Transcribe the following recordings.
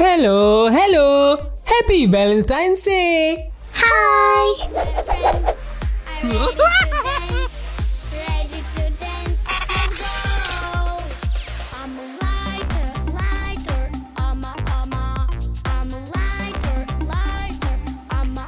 Hello, hello. Happy Valentine's Day. Hi. Ready to dance and go. I'm a lighter, lighter. I'm a lighter, lighter. I'm a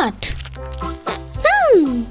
8.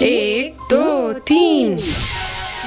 1 2 3.